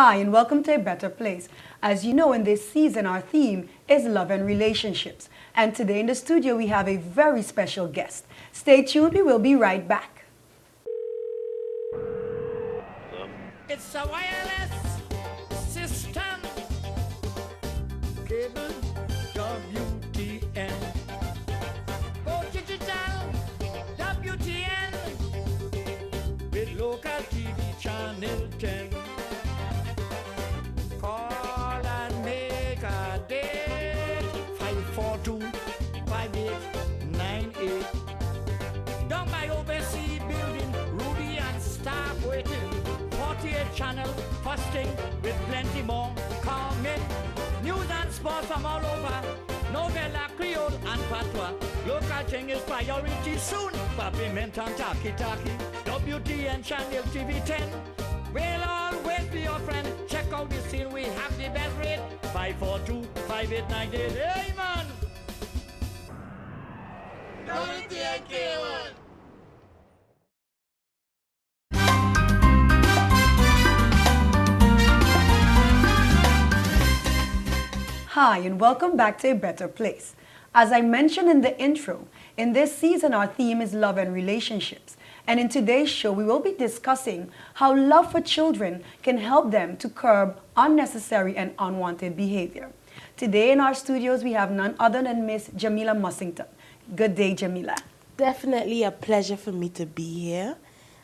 Hi, and welcome to A Better Place. As you know, in this season, our theme is love and relationships. And today in the studio, we have a very special guest. Stay tuned, we will be right back. It's a wireless system. Cable WTN. Go digital WTN. With local TV channel 10. Call and make a date. 542-5898. Down by OBC building, Ruby and staff waiting. 48 channel, fasting with plenty more coming. News and sports from all over. Novella, Creole and Patois. Local thing is priority soon. Papiament and Taki Taki. WTN channel TV 10. We'll always be your friend. Check out the scene, we have the best rate. 542-5898. Hey man! WTN K1. Hi, and welcome back to A Better Place. As I mentioned in the intro, in this season, our theme is love and relationships. And in today's show, we will be discussing how love for children can help them to curb unnecessary and unwanted behavior. Today in our studios, we have none other than Miss Jamila Mussington. Good day, Jamila. Definitely a pleasure for me to be here.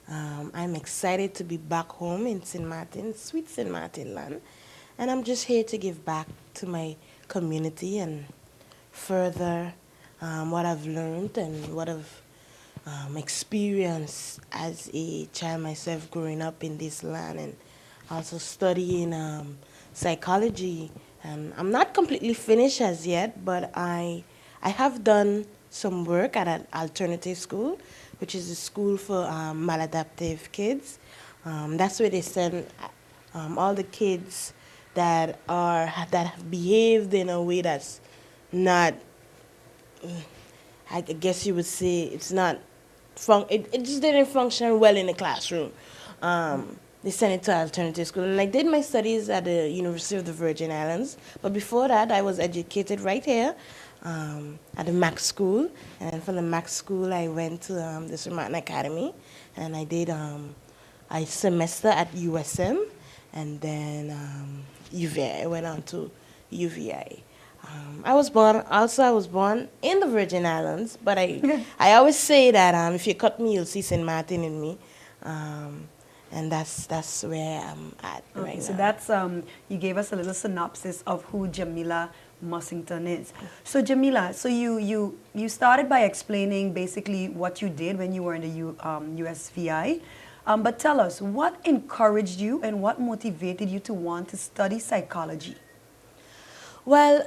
I'm excited to be back home in St. Martin, sweet St. Martin land. And I'm just here to give back to my community and further what I've learned and what I've experienced as a child myself growing up in this land and also studying psychology. And I'm not completely finished as yet, but I have done some work at an alternative school, which is a school for maladaptive kids. That's where they send all the kids that have behaved in a way that's not, I guess you would say it's not, it just didn't function well in the classroom. They sent it to alternative school. And I did my studies at the University of the Virgin Islands. But before that, I was educated right here at the Mac School. And from the Mac School, I went to the St. Martin Academy. And I did a semester at USM. And then UVI. I went on to UVI. I was born in the Virgin Islands, but I always say that if you cut me, you'll see St. Martin in me. And that's where I'm at right now. So that's, you gave us a little synopsis of who Jamila Mussington is. So Jamila, so you started by explaining basically what you did when you were in the USVI. But tell us, what encouraged you and what motivated you to want to study psychology? Well,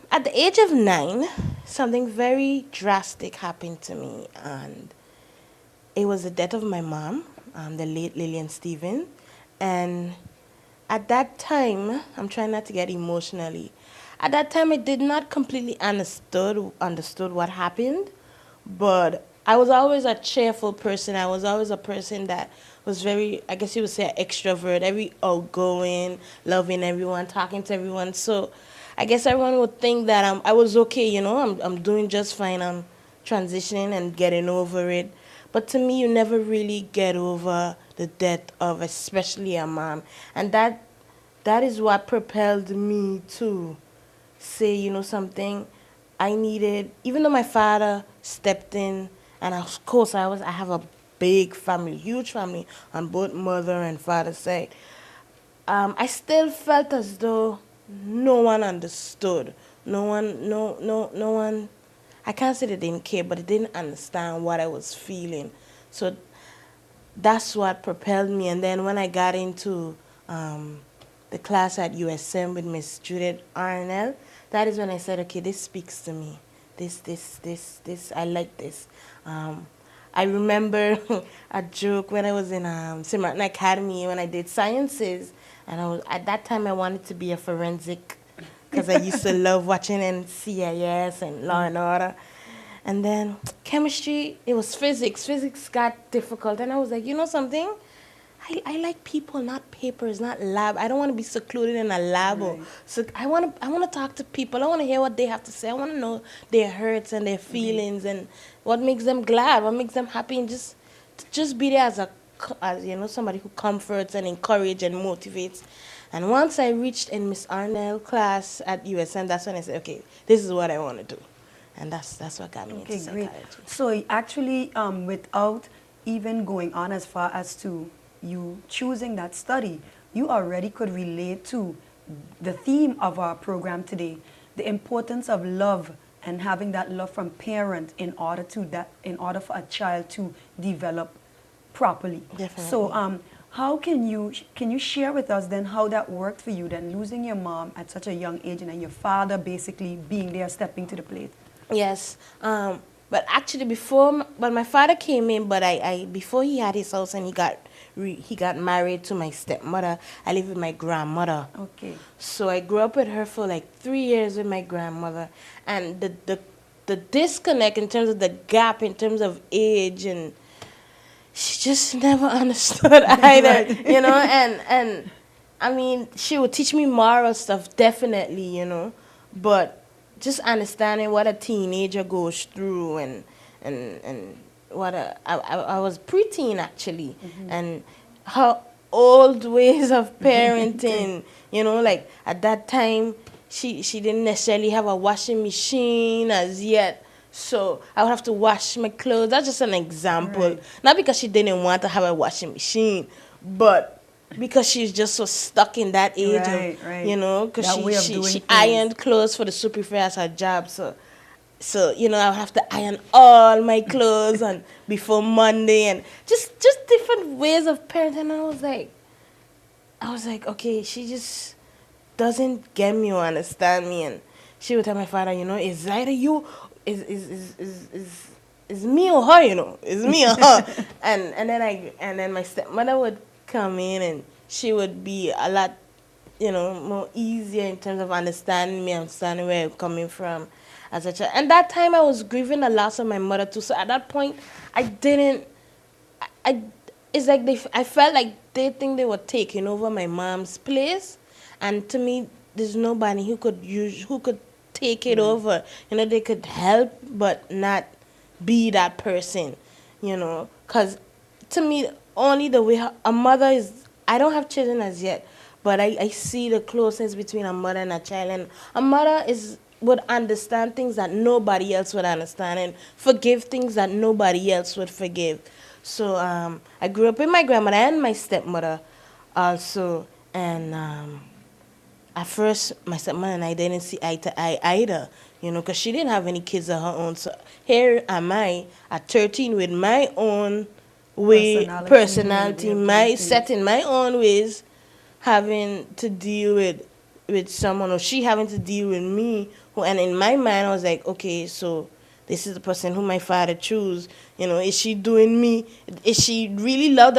at the age of 9, something very drastic happened to me, and it was the death of my mom, the late Lillian Stephen. And at that time, I'm trying not to get emotionally. At that time, I did not completely understood what happened, but I was always a cheerful person. I was always a person that was very, I guess you would say, an extrovert, very outgoing, loving everyone, talking to everyone. So I guess everyone would think that I was okay, you know, I'm doing just fine. I'm transitioning and getting over it. But to me, you never really get over the death of especially a mom. And that is what propelled me to say, you know, something I needed, even though my father stepped in. And of course, I have a big family, huge family on both mother and father's side. I still felt as though no one understood. No one. I can't say they didn't care, but they didn't understand what I was feeling. So that's what propelled me. And then when I got into the class at USM with Miss Judith Arnell, that is when I said, okay, this speaks to me. This, I like this. I remember a joke when I was in St. Martin Academy when I did sciences, and at that time I wanted to be a forensic because I used to love watching NCIS and Law and Order. And then chemistry, it was physics. Physics got difficult, and I was like, you know something? I like people, not papers, not lab. I don't want to be secluded in a lab. Right. So I want to talk to people. I want to hear what they have to say. I want to know their hurts and their feelings and what makes them glad, what makes them happy, and just be there as you know, somebody who comforts and encourages and motivates. And once I reached in Miss Arnell class at USM, that's when I said, okay, this is what I want to do. And that's what got me into psychology. So actually, without even going on as far as to you choosing that study, you already could relate to the theme of our program today, the importance of love and having that love from parent in order for a child to develop properly. Definitely. So how can you share with us then how that worked for you then, losing your mom at such a young age and then your father basically being there, stepping to the plate? Yes, but actually but my father came in, but before he had his house and he got married to my stepmother, I lived with my grandmother. Okay. So I grew up with her for like 3 years with my grandmother, and the disconnect in terms of the gap in terms of age, and she just never understood either, you know, and I mean, she would teach me moral stuff, definitely, you know, but just understanding what a teenager goes through and what I was preteen actually, and how old ways of parenting, you know, like at that time she didn't necessarily have a washing machine as yet, so I would have to wash my clothes. That's just an example. Right. Not because she didn't want to have a washing machine, but because she's just so stuck in that age, Right. you know, because she she ironed clothes for the super as her job, so you know, I would have to iron all my clothes and before Monday, and just different ways of parenting. And I was like, okay, she just doesn't get me or understand me. And she would tell my father, you know, it's either you, is me or her, you know, it's me or her. and then my stepmother would come in, and she would be a lot, you know, more easier in terms of understanding me, understanding where I'm coming from as a child. And that time I was grieving the loss of my mother too. So at that point, it's like I felt like they think they were taking over my mom's place, and to me, there's nobody who could take it over. You know, they could help, but not be that person. You know, because to me, only the way a mother is. I don't have children as yet, but I see the closeness between a mother and a child, and a mother would understand things that nobody else would understand and forgive things that nobody else would forgive. So I grew up with my grandmother and my stepmother also, and at first my stepmother and I didn't see eye to eye either, you know, because she didn't have any kids of her own. So here am I at 13 with my own personality, set in my own ways, having to deal with someone, or she having to deal with me. And in my mind, I was like, okay, so this is the person who my father chose. You know, is she doing me? Does she really love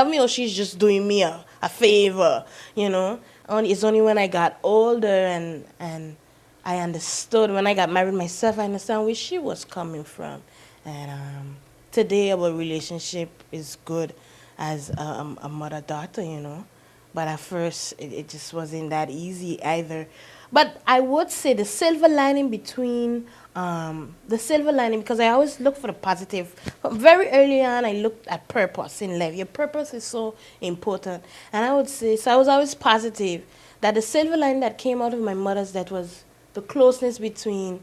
me, or she's just doing me a favor? You know, it's only when I got older and I understood, when I got married myself, I understand where she was coming from. And today our relationship is good as a mother-daughter, you know. But at first, it just wasn't that easy either. But I would say the silver lining because I always look for the positive. Very early on, I looked at purpose in life. Your purpose is so important. And I would say, so I was always positive that the silver lining that came out of my mother's, that was the closeness between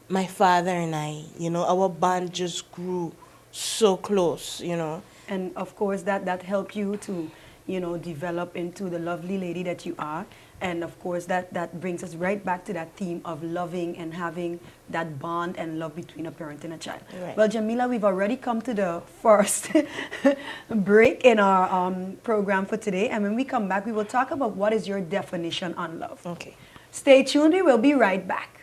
my father and I. You know, our bond just grew so close, you know. And of course, that helped you to, you know, develop into the lovely lady that you are. And of course, that brings us right back to that theme of loving and having that bond and love between a parent and a child. Right. Well, Jamila, we've already come to the first break in our program for today. And when we come back, we will talk about what is your definition on love. Okay. Stay tuned. We will be right back.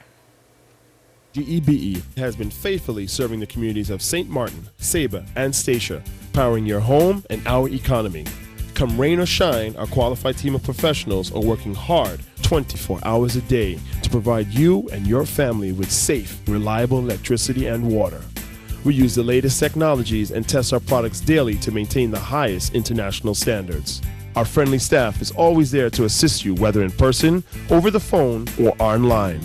GEBE has been faithfully serving the communities of St. Martin, Saba, and Statia, powering your home and our economy. Come rain or shine, our qualified team of professionals are working hard 24 hours a day to provide you and your family with safe, reliable electricity and water. We use the latest technologies and test our products daily to maintain the highest international standards. Our friendly staff is always there to assist you, whether in person, over the phone, or online.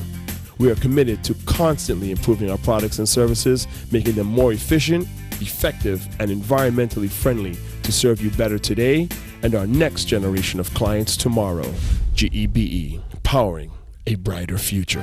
We are committed to constantly improving our products and services, making them more efficient, effective, and environmentally friendly to serve you better today and our next generation of clients tomorrow. GEBE, powering a brighter future.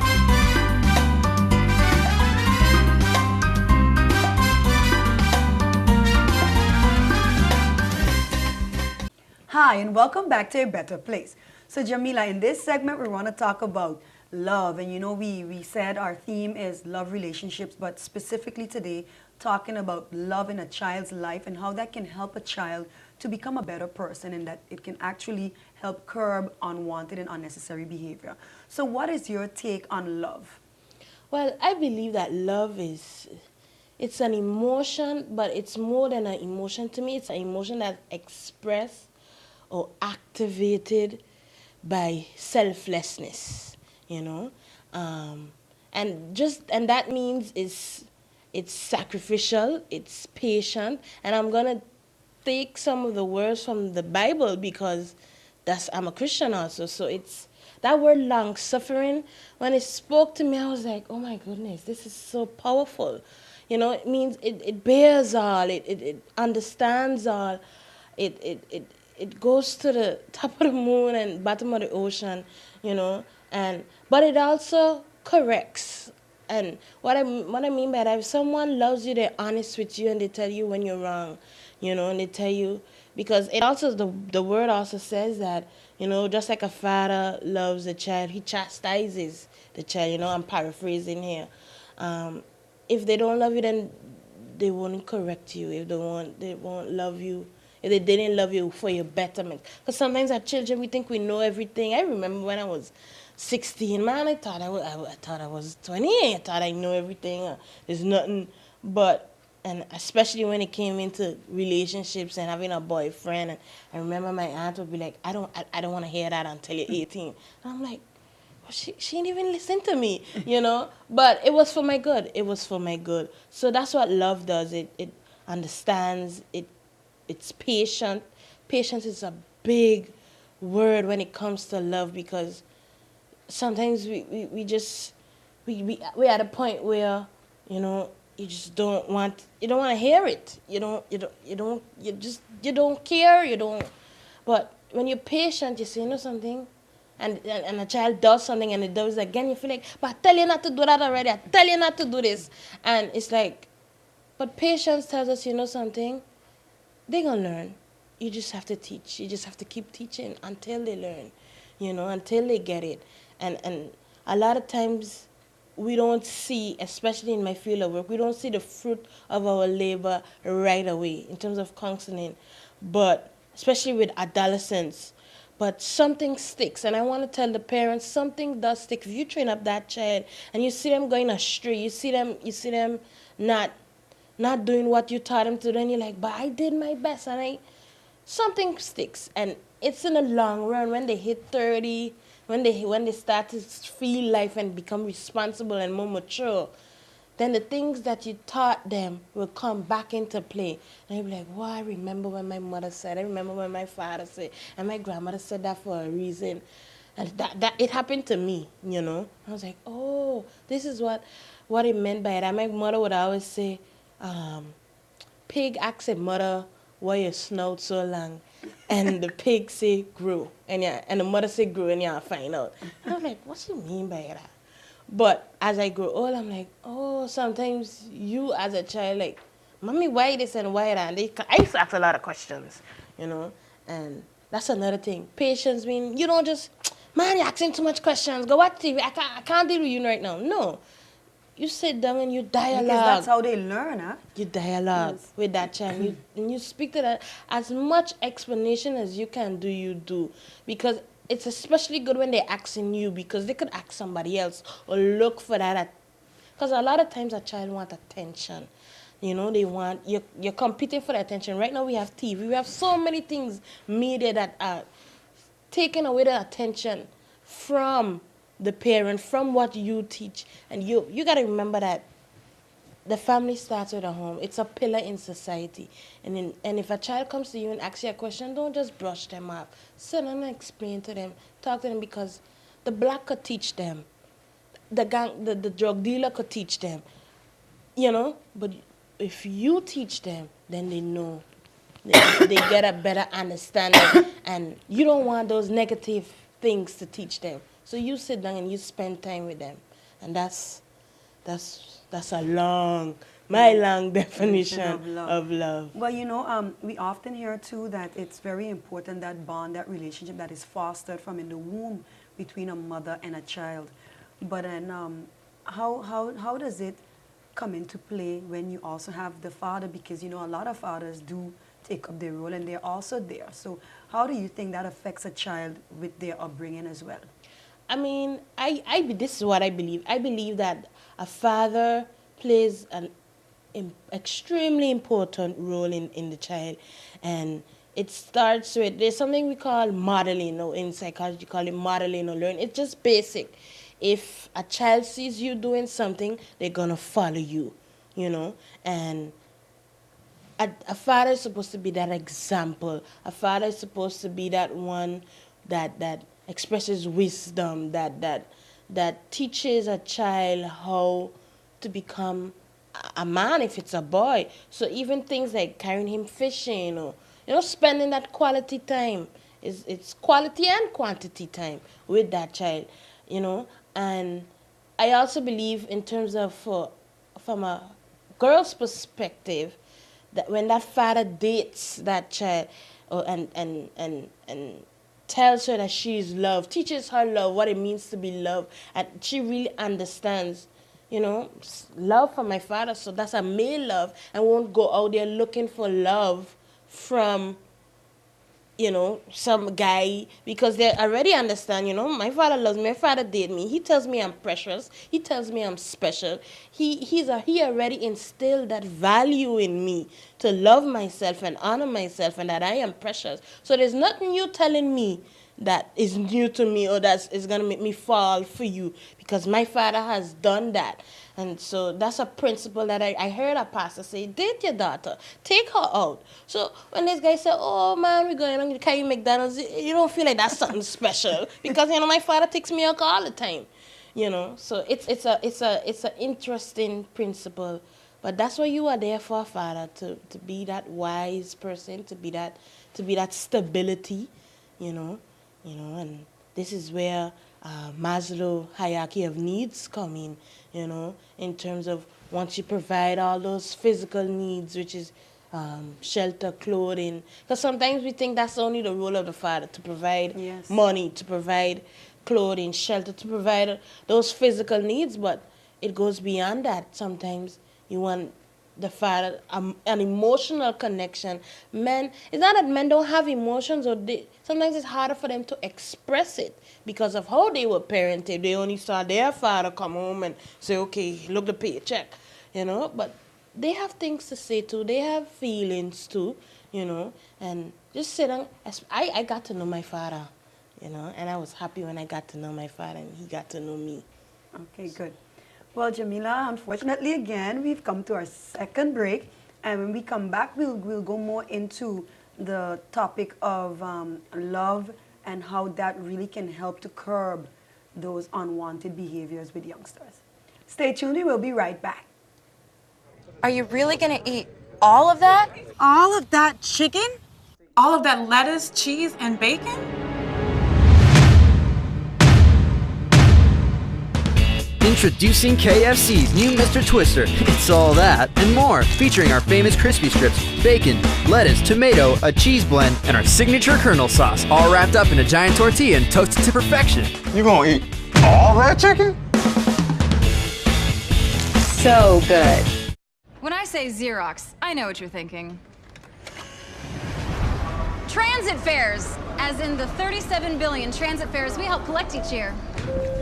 Hi, and welcome back to A Better Place. So Jamila, in this segment, we want to talk about love. And you know, we said our theme is love relationships, but specifically today, talking about love in a child's life and how that can help a child to become a better person and that it can actually help curb unwanted and unnecessary behavior. So what is your take on love? Well, I believe that love it's an emotion, but it's more than an emotion to me. It's an emotion that's expressed or activated by selflessness, you know, and that means it's sacrificial, it's patient, and I'm gonna take some of the words from the Bible because I'm a Christian also, so it's that word long suffering. When it spoke to me, I was like, oh my goodness, this is so powerful, you know. It means it bears all, it understands all, it goes to the top of the moon and bottom of the ocean, you know, but it also corrects. And what I mean by that, if someone loves you, they're honest with you and they tell you when you're wrong, you know, and they tell you, because it also, the word also says that, you know, just like a father loves a child, he chastises the child, you know, I'm paraphrasing here. If they don't love you, then they won't correct you. If they won't love you. If they didn't love you for your betterment. Because sometimes as children, we think we know everything. I remember when I was 16, man, I thought I was 20. I thought I know everything. There's nothing. And especially when it came into relationships and having a boyfriend. And I remember my aunt would be like, I don't want to hear that until you're 18. And I'm like, well, she didn't even listen to me, you know. But it was for my good. It was for my good. So that's what love does. It understands. It's patient. Patience is a big word when it comes to love, because sometimes we at a point where, you know, you just don't want to hear it. You don't care. But when you're patient, you say, you know something, and a child does something and it does again, you feel like, but I tell you not to do that already. I tell you not to do this, and it's like, but patience tells us, you know something, they're going to learn. You just have to teach. You just have to keep teaching until they learn, you know, until they get it. And a lot of times we don't see, especially in my field of work, we don't see the fruit of our labor right away in terms of counseling, but especially with adolescents. But something sticks, and I want to tell the parents, something does stick. If you train up that child and you see them going astray, you see them not doing what you taught them to, then you're like, but I did my best, and something sticks. And it's in the long run, when they hit 30, when they start to feel life and become responsible and more mature, then the things that you taught them will come back into play. And you'll be like, wow, I remember when my mother said, I remember when my father said, and my grandmother said that for a reason. And that it happened to me, you know. I was like, oh, this is what it meant by that. My mother would always say, pig asks a mother, why your snout so long? And the pig say, grew. And the mother say, grew, and y'all find out. And I'm like, what she mean by that? But as I grow old, I'm like, oh, sometimes you as a child, like, mommy, why this and why that? And I used to ask a lot of questions, you know. And that's another thing. Patience means you don't just, man, you're asking too much questions. Go watch TV. I can't deal with you right now. No. You sit down and you dialogue. Because that's how they learn, huh? You dialogue with that child. You speak to that. As much explanation as you can do, you do. Because it's especially good when they're asking you, because they could ask somebody else or look for that. Because a lot of times a child wants attention. You know, they want, you're competing for the attention. Right now we have TV. We have so many things, media, that are taking away the attention from the parent, from what you teach. And you got to remember that the family starts with a home. It's a pillar in society. And if a child comes to you and asks you a question, don't just brush them off. Sit down and explain to them. Talk to them, because the black could teach them. The drug dealer could teach them. You know? But if you teach them, then they know. They get a better understanding. And you don't want those negative things to teach them. So you sit down and you spend time with them. And that's a long definition of love. Well, you know, we often hear too that it's very important, that bond, that relationship that is fostered from in the womb between a mother and a child. But then how does it come into play when you also have the father? Because, you know, a lot of fathers do take up their role and they're also there. So how do you think that affects a child with their upbringing as well? I mean, this is what I believe. I believe that a father plays an extremely important role in the child. And it starts with, there's something we call modeling, or in psychology you call it modeling or learning. It's just basic. If a child sees you doing something, they're going to follow you, you know. And a father is supposed to be that example. A father is supposed to be that one that expresses wisdom, that teaches a child how to become a man if it's a boy. So even things like carrying him fishing, or, you know, spending that quality time, it's quality and quantity time with that child, you know. And I also believe, in terms of from a girl's perspective, that when that father dates that child, and tells her that she is loved, teaches her love, what it means to be loved, and she really understands, you know, love from my father. So that's a male love, and won't go out there looking for love from, you know, some guy, because they already understand, you know, my father loves me, my father dated me, he tells me I'm precious, he tells me I'm special. He already instilled that value in me to love myself and honor myself, and that I am precious. So there's nothing you telling me that is new to me, or that is going to make me fall for you, because my father has done that. And so that's a principle that I heard a pastor say, date your daughter, take her out. So when this guy said, oh man, we're going to carry McDonald's, you don't feel like that's something special, because, you know, my father takes me out all the time, you know. So it's an interesting principle. But that's what you are there for, father, to be that wise person, to be that stability, you know, and this is where Maslow hierarchy of needs come in, you know, in terms of, once you provide all those physical needs, which is shelter, clothing, because sometimes we think that's only the role of the father, to provide money, to provide clothing, shelter, to provide those physical needs, but it goes beyond that. Sometimes you want the father, an emotional connection. Men, it's not that men don't have emotions, or sometimes it's harder for them to express it because of how they were parented. They only saw their father come home and say, okay, look the paycheck, you know. But they have things to say too. They have feelings too, you know. And just sit down. I got to know my father, you know, and I was happy when I got to know my father and he got to know me. Okay, good. Well, Jamila, unfortunately, again, we've come to our second break. And when we come back, we'll go more into the topic of love and how that really can help to curb those unwanted behaviors with youngsters. Stay tuned, we will be right back. Are you really gonna eat all of that? All of that chicken? All of that lettuce, cheese, and bacon? Introducing KFC's new Mr. Twister. It's all that and more, featuring our famous crispy strips, bacon, lettuce, tomato, a cheese blend, and our signature Colonel sauce, all wrapped up in a giant tortilla and toasted to perfection. You gonna eat all that chicken? So good. When I say Xerox, I know what you're thinking. Transit fares, as in the 37 billion transit fares we help collect each year.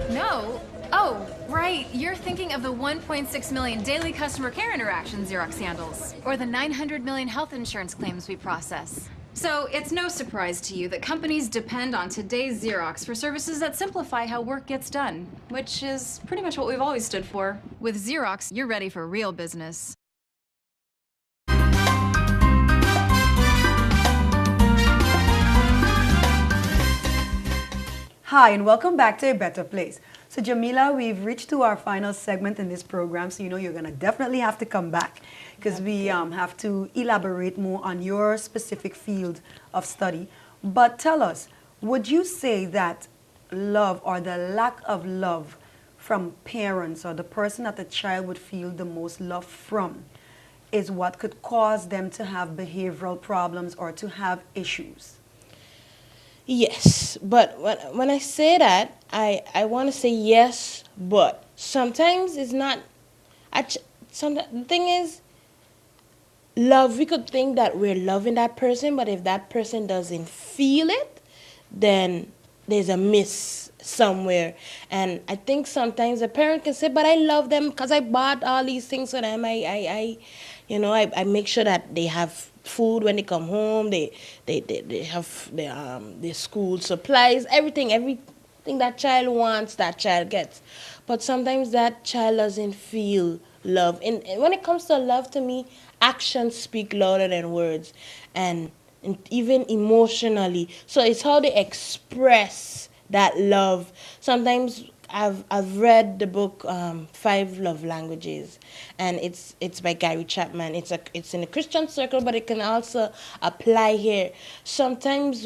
No. Oh, right. You're thinking of the 1.6 million daily customer care interactions Xerox handles, or the 900 million health insurance claims we process. So it's no surprise to you that companies depend on today's Xerox for services that simplify how work gets done, which is pretty much what we've always stood for. With Xerox, you're ready for real business. Hi, and welcome back to A Better Place. So Jamila, we've reached to our final segment in this program, so you know you're going to definitely have to come back because we have to elaborate more on your specific field of study. But tell us, would you say that love or the lack of love from parents or the person that the child would feel the most love from is what could cause them to have behavioral problems or to have issues? Yes, but when I say that, I want to say yes, but sometimes it's not. The thing is, love, we could think that we're loving that person, but if that person doesn't feel it, then there's a miss somewhere. And I think sometimes a parent can say, but I love them because I bought all these things for them. I make sure that they have food when they come home. They have their school supplies, everything that child wants, that child gets. But sometimes that child doesn't feel love. And when it comes to love, to me, actions speak louder than words, and even emotionally. So it's how they express that love. Sometimes I've read the book 5 Love Languages, and it's by Gary Chapman. It's in a Christian circle, but it can also apply here. Sometimes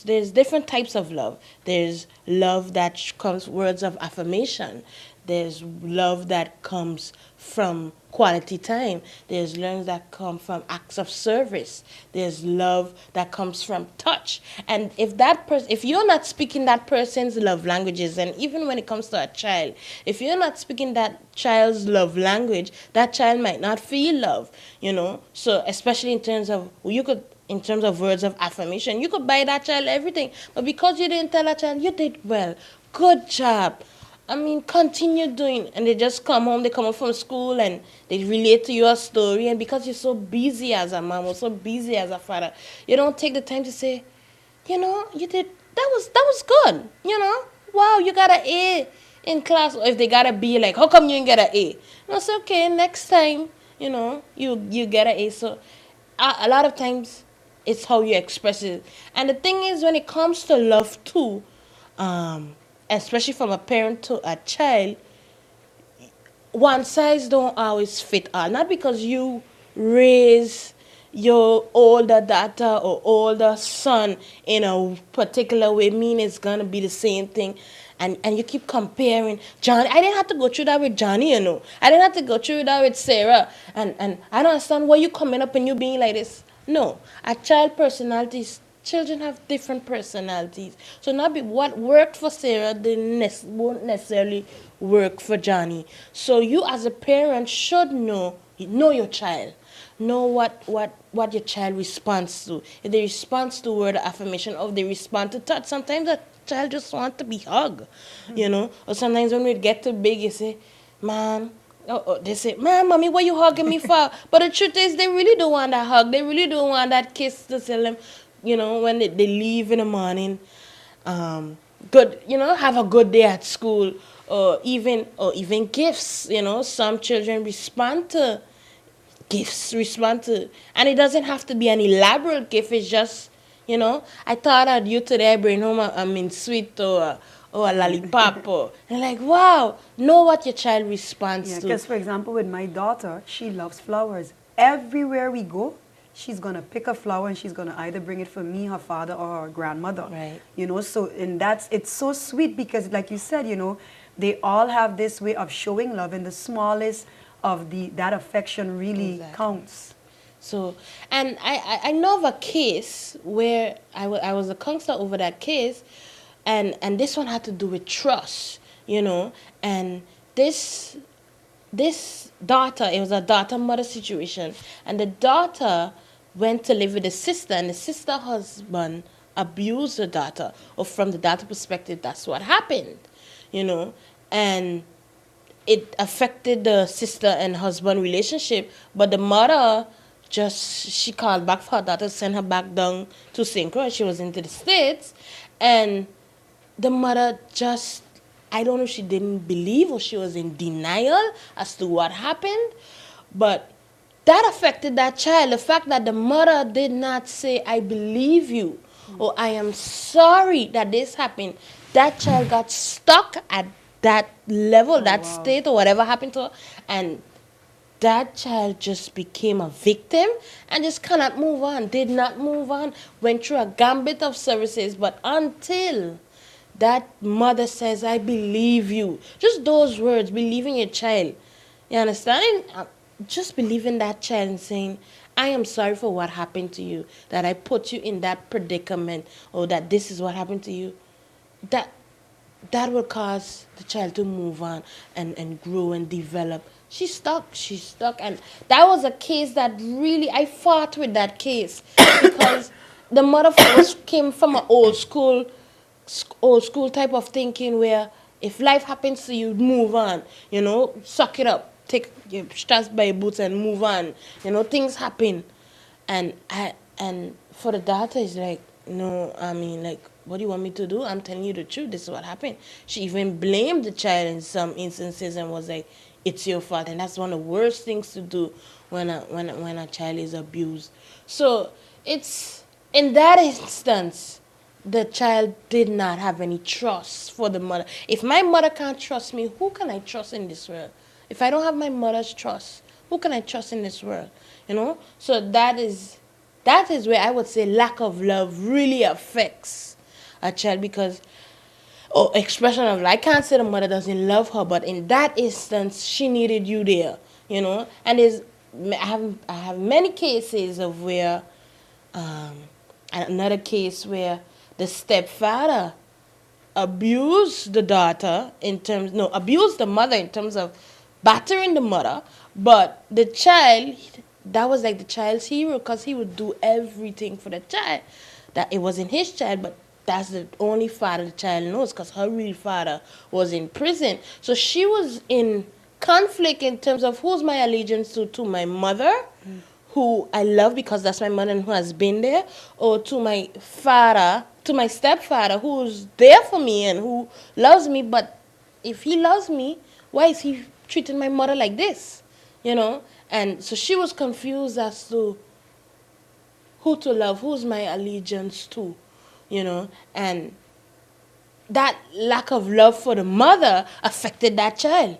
there's different types of love. There's love that comes words of affirmation. There's love that comes from quality time. There's love that comes from acts of service. There's love that comes from touch. And if you're not speaking that person's love languages, and even when it comes to a child, if you're not speaking that child's love language, that child might not feel love, So especially in terms of words of affirmation, you could buy that child everything, but because you didn't tell that child, you did well, good job, continue doing, and they just come home, they come home from school, and they relate to your story, and because you're so busy as a mom or so busy as a father, you don't take the time to say, you did, that was good, wow, you got an A in class, or if they got a B, like, how come you didn't get an A? It's okay, next time, you get an A. So a lot of times, it's how you express it. And the thing is, when it comes to love too, especially from a parent to a child, one size don't always fit all. Not because you raise your older daughter or older son in a particular way mean it's gonna be the same thing. And you keep comparing. Johnny, I didn't have to go through that with Johnny, I didn't have to go through that with Sarah. And I don't understand why you coming up and you being like this. No, a child personalities. Children have different personalities. So what worked for Sarah won't necessarily work for Johnny. So you as a parent should know your child. Know what your child responds to. If they respond to word of affirmation, or if they respond to touch, sometimes a child just wants to be hugged, Or sometimes when we get too big, you say, man, they say, man, mommy, what you hugging me for? But the truth is, they really don't want that hug. They really don't want that kiss to tell them, when they leave in the morning, good, have a good day at school, or even gifts, some children respond to gifts, and it doesn't have to be an elaborate gift. It's just, I thought of you today, I bring home a sweet or a lollipop, and like, wow, know what your child responds to. Because, for example, with my daughter, she loves flowers. Everywhere we go, she's going to pick a flower and she's going to either bring it for me, her father, or her grandmother. Right. So, and it's so sweet because, like you said, they all have this way of showing love, and the smallest of that affection really counts. So, and I know of a case where I was a counselor over that case, and this one had to do with trust, and this daughter, it was a daughter-mother situation, and the daughter went to live with the sister, and the sister husband abused the daughter, or from the daughter perspective, that's what happened, and it affected the sister and husband relationship, but the mother she called back for her daughter, send her back down to St. Croix. She was into the States. And the mother just, I don't know if she didn't believe or she was in denial as to what happened. But that affected that child. The fact that the mother did not say, I believe you, or I am sorry that this happened. That child got stuck at that level, that state, or whatever happened to her. And that child just became a victim and just cannot move on, did not move on, went through a gambit of services. But until that mother says, I believe you, just those words, believing your child, you understand? Just believing that child and saying, I am sorry for what happened to you, that I put you in that predicament, or that this is what happened to you, that will cause the child to move on and grow and develop. She's stuck, and that was a case that really, I fought with that case, because the mother came from an old school type of thinking where if life happens to you, move on, suck it up, take your straps by your boots and move on, things happen. And for the daughter, it's like, no, I mean, like, what do you want me to do? I'm telling you the truth, this is what happened. She even blamed the child in some instances and was like, it's your fault. And that's one of the worst things to do when a child is abused. So it's, in that instance, the child did not have any trust for the mother. If my mother can't trust me, who can I trust in this world? If I don't have my mother's trust, who can I trust in this world? So that is where I would say lack of love really affects a child, because expression of, I can't say the mother doesn't love her, but in that instance, she needed you there, And I have many cases of where, another case where the stepfather abused the abused the mother in terms of battering the mother, but the child, that was like the child's hero, because he would do everything for the child. That it wasn't his child, but that's the only father the child knows, because her real father was in prison. So she was in conflict in terms of who's my allegiance to my mother, who I love because that's my mother and who has been there, or to my father, to my stepfather, who's there for me and who loves me. But if he loves me, why is he treating my mother like this? And so she was confused as to who to love, who's my allegiance to, and that lack of love for the mother affected that child,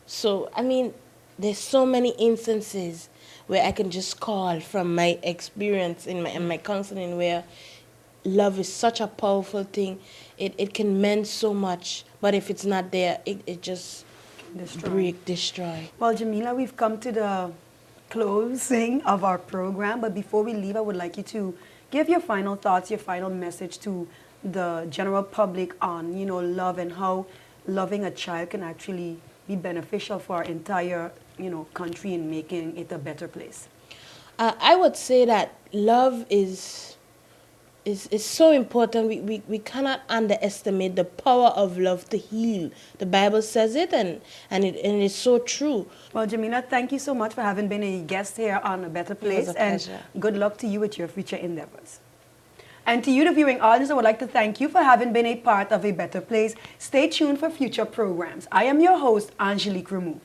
So, I mean, there's so many instances where I can just call from my experience in my counseling, where love is such a powerful thing. It can mend so much, but if it's not there, it just destroy. Well, Jamila, we've come to the closing of our program, but before we leave, I would like you to give your final thoughts, your final message to the general public on, love and how loving a child can actually be beneficial for our entire, country in making it a better place. I would say that love is so important. We cannot underestimate the power of love to heal. The Bible says it, and it's so true. Well, Jamila, thank you so much for having been a guest here on A Better Place. It was a pleasure. And good luck to you with your future endeavors. And to you, the viewing audience, I would like to thank you for having been a part of A Better Place. Stay tuned for future programs. I am your host, Angelique Rameau.